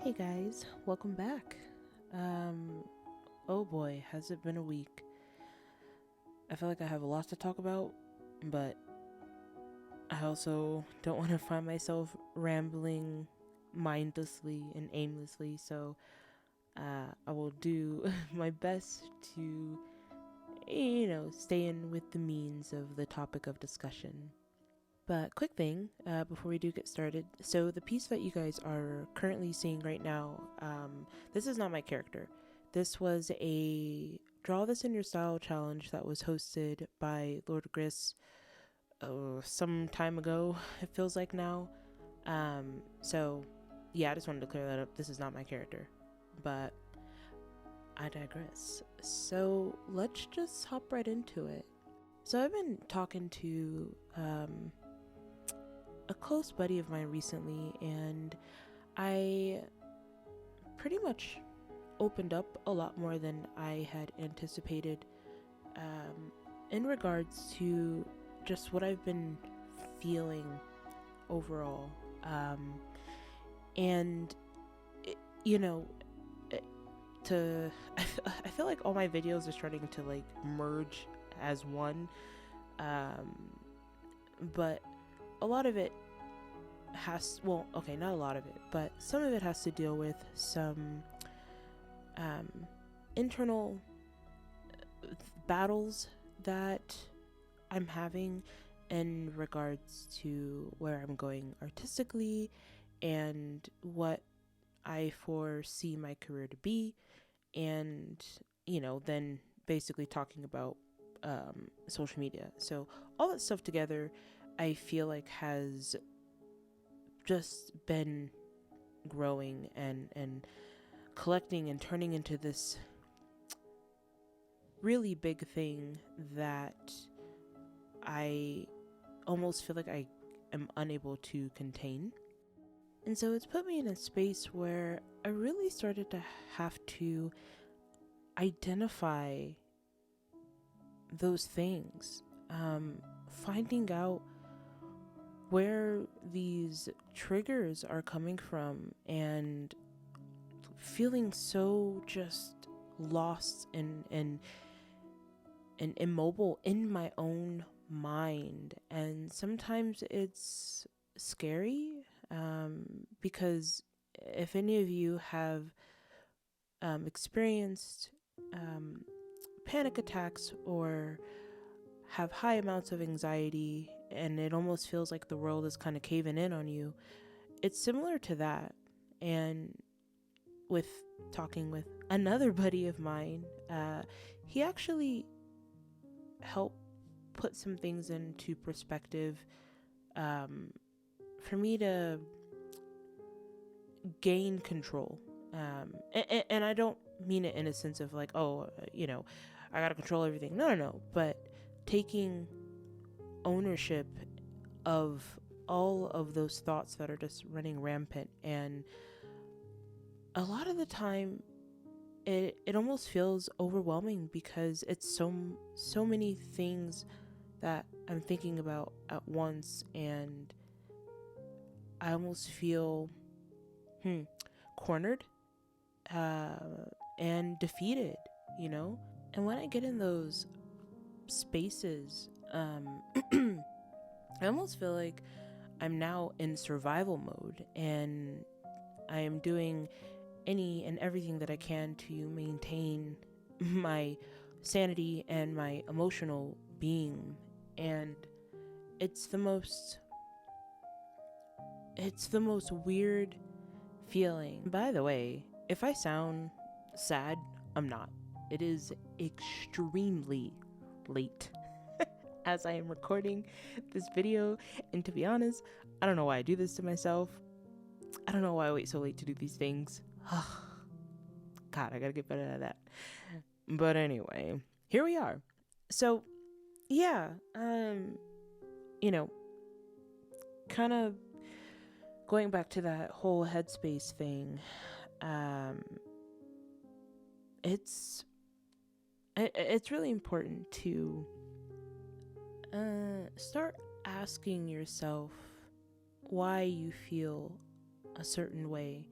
Hey guys, welcome back. Oh boy, has it been a week. I feel like I have a lot to talk about, but I also don't want to find myself rambling mindlessly and aimlessly, so I will do my best to, stay in with the means of the topic of discussion. But quick thing, before we do get started. So the piece that you guys are currently seeing right now, this is not my character. This was a Draw This in Your Style challenge that was hosted by Lord Gris some time ago, it feels like now. So yeah, I just wanted to clear that up. This is not my character. But I digress. So let's just hop right into it. So I've been talking to a close buddy of mine recently, and I pretty much opened up a lot more than I had anticipated in regards to just what I've been feeling overall. And, it, you know, it, to I feel like all my videos are starting to like merge as one, but a lot of it not a lot of it, but some of it has to deal with some internal battles that I'm having in regards to where I'm going artistically and what I foresee my career to be, and then basically talking about social media. So all that stuff together, I feel like has just been growing and collecting and turning into this really big thing that I almost feel like I am unable to contain. And so it's put me in a space where I really started to have to identify those things, finding out where these triggers are coming from, and feeling so just lost and immobile in my own mind. And sometimes it's scary, because if any of you have experienced panic attacks or have high amounts of anxiety and it almost feels like the world is kind of caving in on you, it's similar to that. And with talking with another buddy of mine, he actually helped put some things into perspective for me to gain control. And I don't mean it in a sense of like, I gotta control everything. No. But taking ownership of all of those thoughts that are just running rampant. And a lot of the time, it almost feels overwhelming because it's so many things that I'm thinking about at once, and I almost feel cornered and defeated, And when I get in those spaces, I almost feel like I'm now in survival mode, and I am doing any and everything that I can to maintain my sanity and my emotional being. And it's the most weird feeling. By the way, if I sound sad, I'm not. It is extremely late as I am recording this video, and to be honest, I don't know why I do this to myself. I don't know why I wait so late to do these things. God, I gotta get better at that. But anyway, here we are. So yeah, kind of going back to that whole headspace thing, it's really important to start asking yourself why you feel a certain way,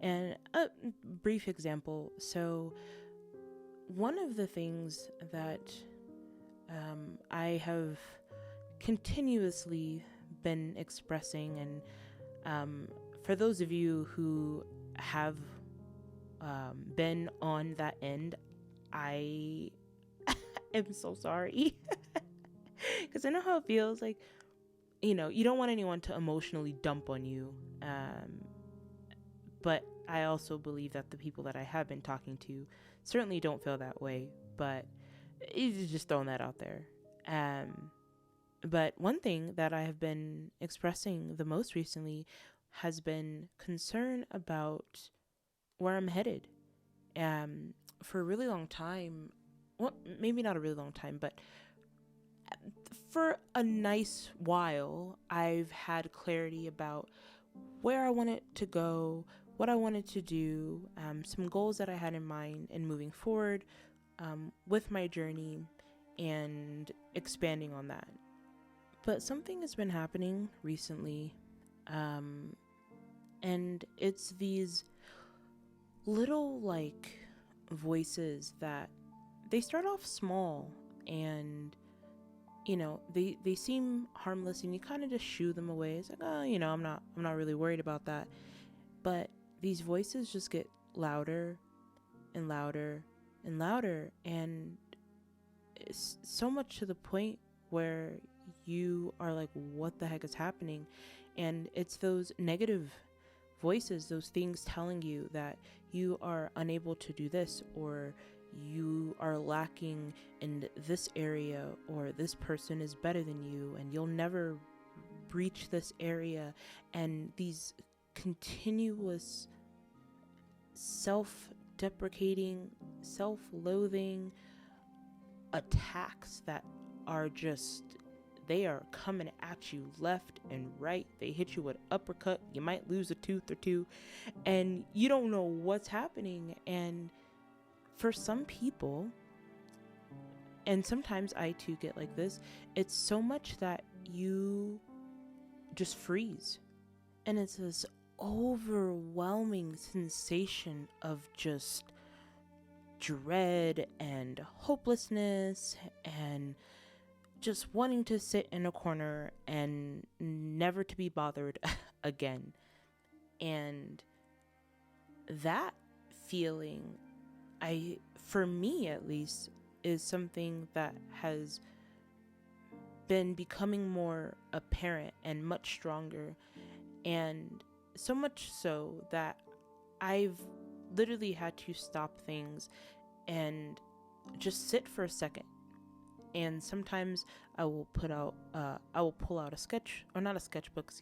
And a brief example. So, one of the things that I have continuously been expressing, and for those of you who have been on that end, I am so sorry. Because I know how it feels. Like, you don't want anyone to emotionally dump on you. But I also believe that the people that I have been talking to certainly don't feel that way. But it's just throwing that out there. But one thing that I have been expressing the most recently has been concern about where I'm headed. For a really long time, well, maybe not a really long time, but for a nice while, I've had clarity about where I wanted to go, what I wanted to do, some goals that I had in mind, and moving forward with my journey and expanding on that. But something has been happening recently, and it's these little like voices that they start off small, and they seem harmless, and you kind of just shoo them away. It's like, oh, I'm not really worried about that. But these voices just get louder and louder and louder, and it's so much to the point where you are like, what the heck is happening? And it's those negative voices, those things telling you that you are unable to do this, or you are lacking in this area, or this person is better than you and you'll never reach this area. And these continuous self-deprecating, self-loathing attacks that are just, they are coming at you left and right. They hit you with an uppercut. You might lose a tooth or two, and you don't know what's happening. And for some people, and sometimes I too get like this, it's so much that you just freeze. And it's this overwhelming sensation of just dread and hopelessness, and just wanting to sit in a corner and never to be bothered again. And that feeling, for me at least, is something that has been becoming more apparent and much stronger. And so much so that I've literally had to stop things and just sit for a second. And sometimes I will pull out a sketch, or not a sketchbook,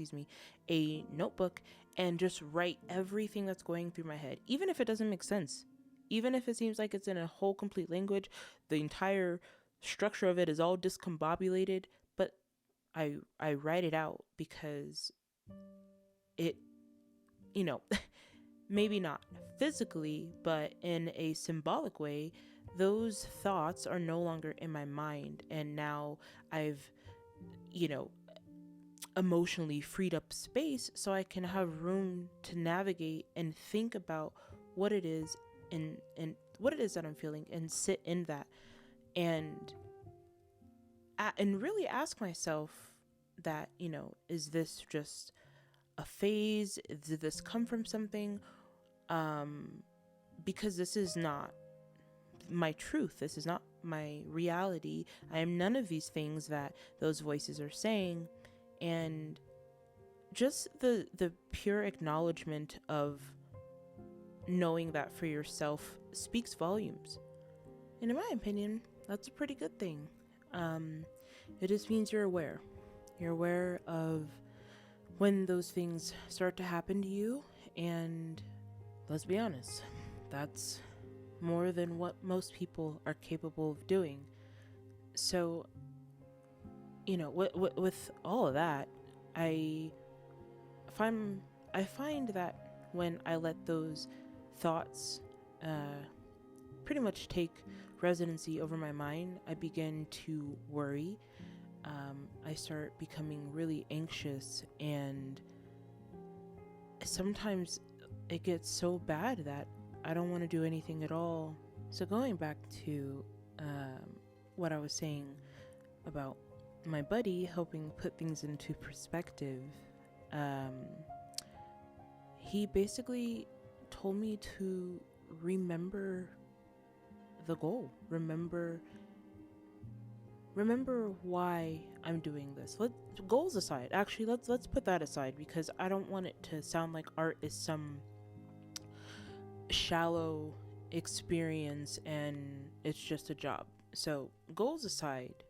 a notebook, and just write everything that's going through my head, even if it doesn't make sense, even if it seems like it's in a whole complete language, the entire structure of it is all discombobulated, but I write it out, because it, maybe not physically, but in a symbolic way, those thoughts are no longer in my mind. And now I've, emotionally freed up space so I can have room to navigate and think about what it is, and what it is that I'm feeling, and sit in that, and really ask myself that, is this just a phase? Did this come from something? Because this is not my truth. This is not my reality. I am none of these things that those voices are saying. And just the pure acknowledgement of knowing that for yourself speaks volumes. And in my opinion, that's a pretty good thing. It just means you're aware. You're aware of when those things start to happen to you. And let's be honest, that's more than what most people are capable of doing. So, with all of that, I find that when I let those thoughts pretty much take residency over my mind, I begin to worry. I start becoming really anxious, and sometimes it gets so bad that I don't want to do anything at all. So going back to what I was saying about my buddy helping put things into perspective, um, he basically told me to remember the goal. Remember why I'm doing this. Goals aside. Actually, let's put that aside because I don't want it to sound like art is some shallow experience and it's just a job. So, goals aside,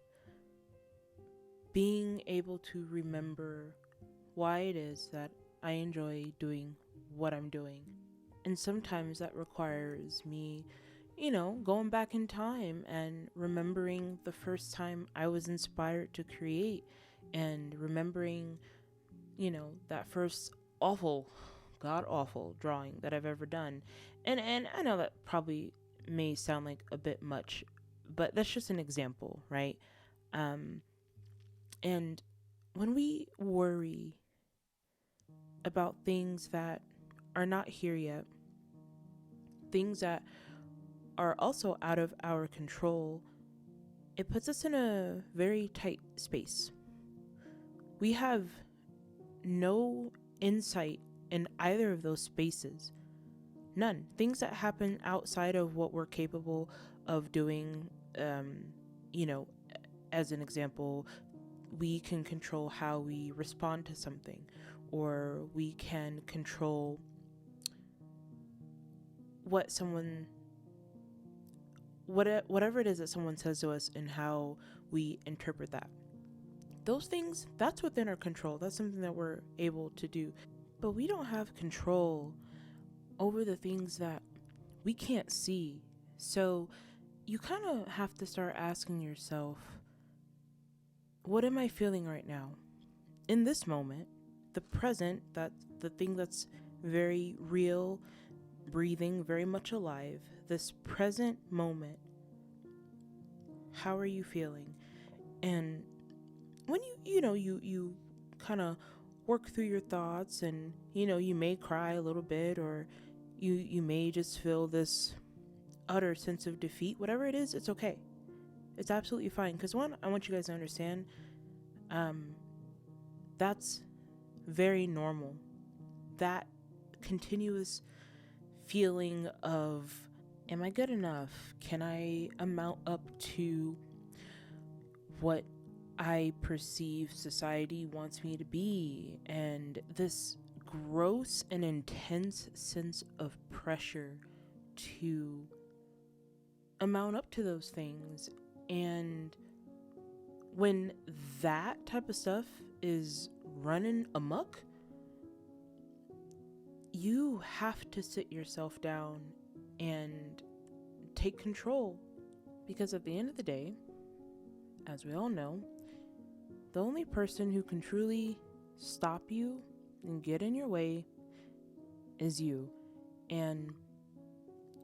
being able to remember why it is that I enjoy doing what I'm doing. And sometimes that requires me, going back in time and remembering the first time I was inspired to create and remembering, that first awful, god awful drawing that I've ever done. And I know that probably may sound like a bit much, but that's just an example, right? Um, and when we worry about things that are not here yet, things that are also out of our control, it puts us in a very tight space. We have no insight in either of those spaces. None. Things that happen outside of what we're capable of doing, you know, as an example, we can control how we respond to something, or we can control what someone, whatever it is that someone says to us and how we interpret that. Those things, that's within our control. That's something that we're able to do. But we don't have control over the things that we can't see. So you kind of have to start asking yourself, what am I feeling right now? In this moment, the present, that's the thing that's very real, breathing, very much alive, this present moment, how are you feeling? And when you kind of work through your thoughts, and you may cry a little bit, or you may just feel this utter sense of defeat. Whatever it is, it's okay. It's absolutely fine. Because one, I want you guys to understand, that's very normal. That continuous feeling of, am I good enough? Can I amount up to what I perceive society wants me to be? And this gross and intense sense of pressure to amount up to those things. And when that type of stuff is running amok, you have to sit yourself down and take control. Because at the end of the day, as we all know, the only person who can truly stop you and get in your way is you. And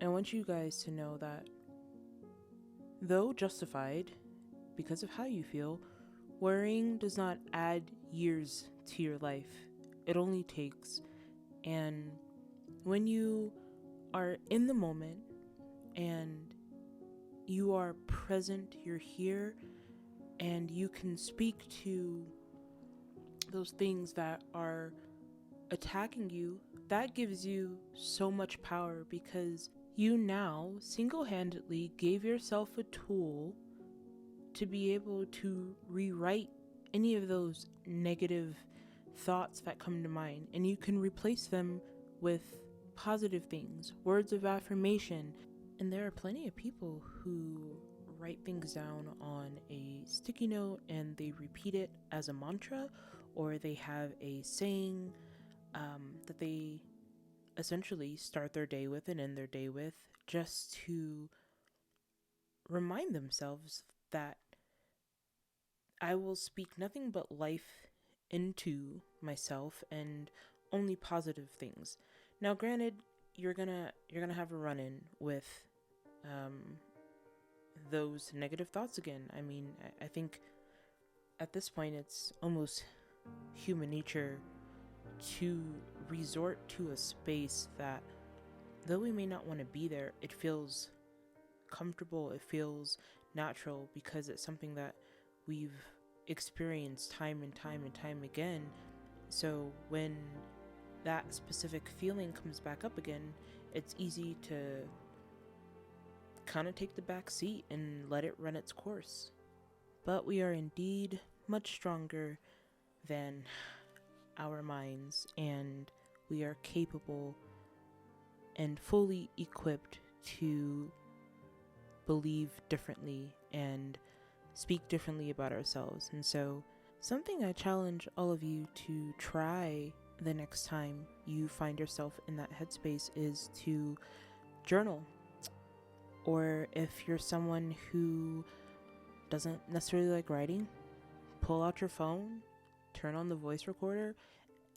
I want you guys to know that, though justified because of how you feel, worrying does not add years to your life. It only takes. And when you are in the moment and you are present, you're here, and you can speak to those things that are attacking you, that gives you so much power, because you now single-handedly gave yourself a tool to be able to rewrite any of those negative thoughts that come to mind, and you can replace them with positive things, words of affirmation. And there are plenty of people who write things down on a sticky note and they repeat it as a mantra, or they have a saying that they essentially start their day with and end their day with, just to remind themselves that I will speak nothing but life into myself and only positive things. Now, granted, you're gonna have a run-in with those negative thoughts again. I mean, I think at this point it's almost human nature to resort to a space that, though we may not want to be there, it feels comfortable, it feels natural, because it's something that we've experienced time and time and time again. So when that specific feeling comes back up again, it's easy to kind of take the back seat and let it run its course. But we are indeed much stronger than our minds, and we are capable and fully equipped to believe differently and speak differently about ourselves. And so, something I challenge all of you to try the next time you find yourself in that headspace is to journal. Or if you're someone who doesn't necessarily like writing, pull out your phone, turn on the voice recorder,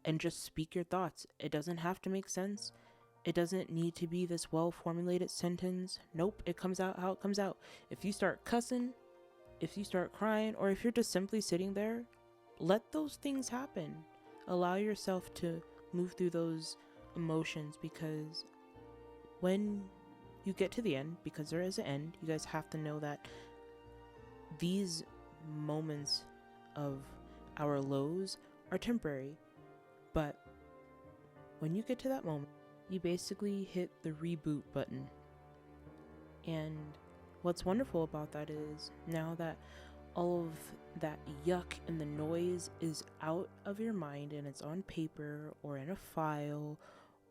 and just speak your thoughts. It doesn't have to make sense. It doesn't need to be this well-formulated sentence. Nope, it comes out how it comes out. If you start cussing, if you start crying, or if you're just simply sitting there, let those things happen. Allow yourself to move through those emotions, because when you get to the end, because there is an end, you guys have to know that these moments of our lows are temporary. But when you get to that moment, you basically hit the reboot button. And what's wonderful about that is, now that all of that yuck and the noise is out of your mind and it's on paper or in a file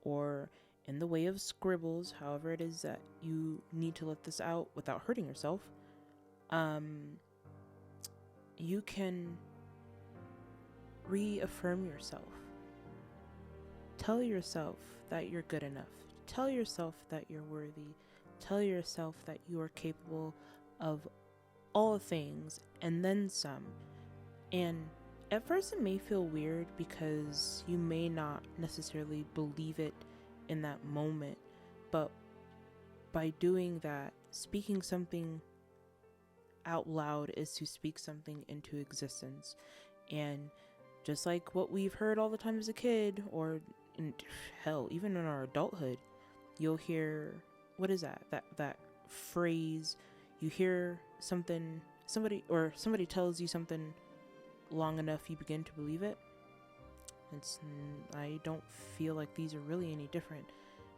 or in the way of scribbles, however it is that you need to let this out without hurting yourself, you can reaffirm yourself. Tell yourself that you're good enough. Tell yourself that you're worthy. Tell yourself that you are capable of all things and then some. And at first it may feel weird because you may not necessarily believe it in that moment, but by doing that, speaking something out loud is to speak something into existence. And just like what we've heard all the time as a kid, or hell, even in our adulthood, you'll hear, what is that phrase, you hear something, somebody tells you something long enough, you begin to believe it. I don't feel like these are really any different.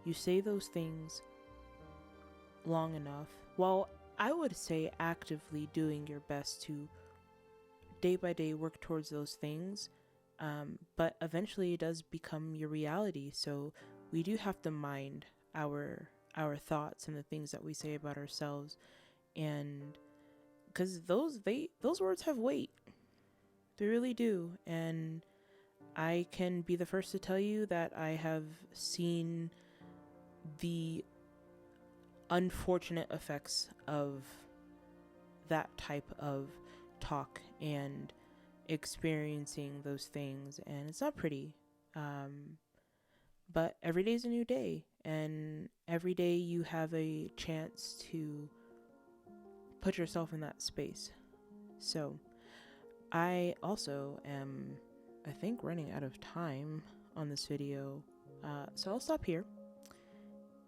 You say those things long enough, well, I would say actively doing your best to day by day work towards those things, but eventually it does become your reality. So we do have to mind our thoughts and the things that we say about ourselves, and because those words have weight, they really do. And I can be the first to tell you that I have seen the unfortunate effects of that type of talk and experiencing those things, and it's not pretty. But every day is a new day, and every day you have a chance to put yourself in that space. So I also am, I think, running out of time on this video, so I'll stop here.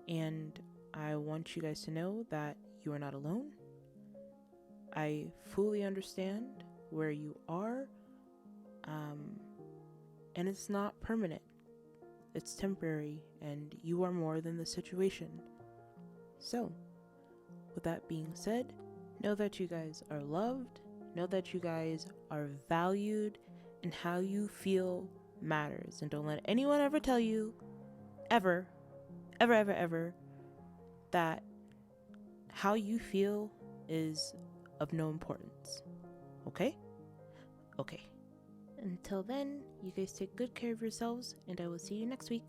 And I want you guys to know that you are not alone. I fully understand where you are, and it's not permanent. It's temporary, and you are more than the situation. So, with that being said, know that you guys are loved, know that you guys are valued, and how you feel matters. And don't let anyone ever tell you, ever, that how you feel is of no importance. Okay? Okay. Until then, you guys take good care of yourselves, and I will see you next week.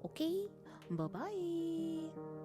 Okay? Bye-bye.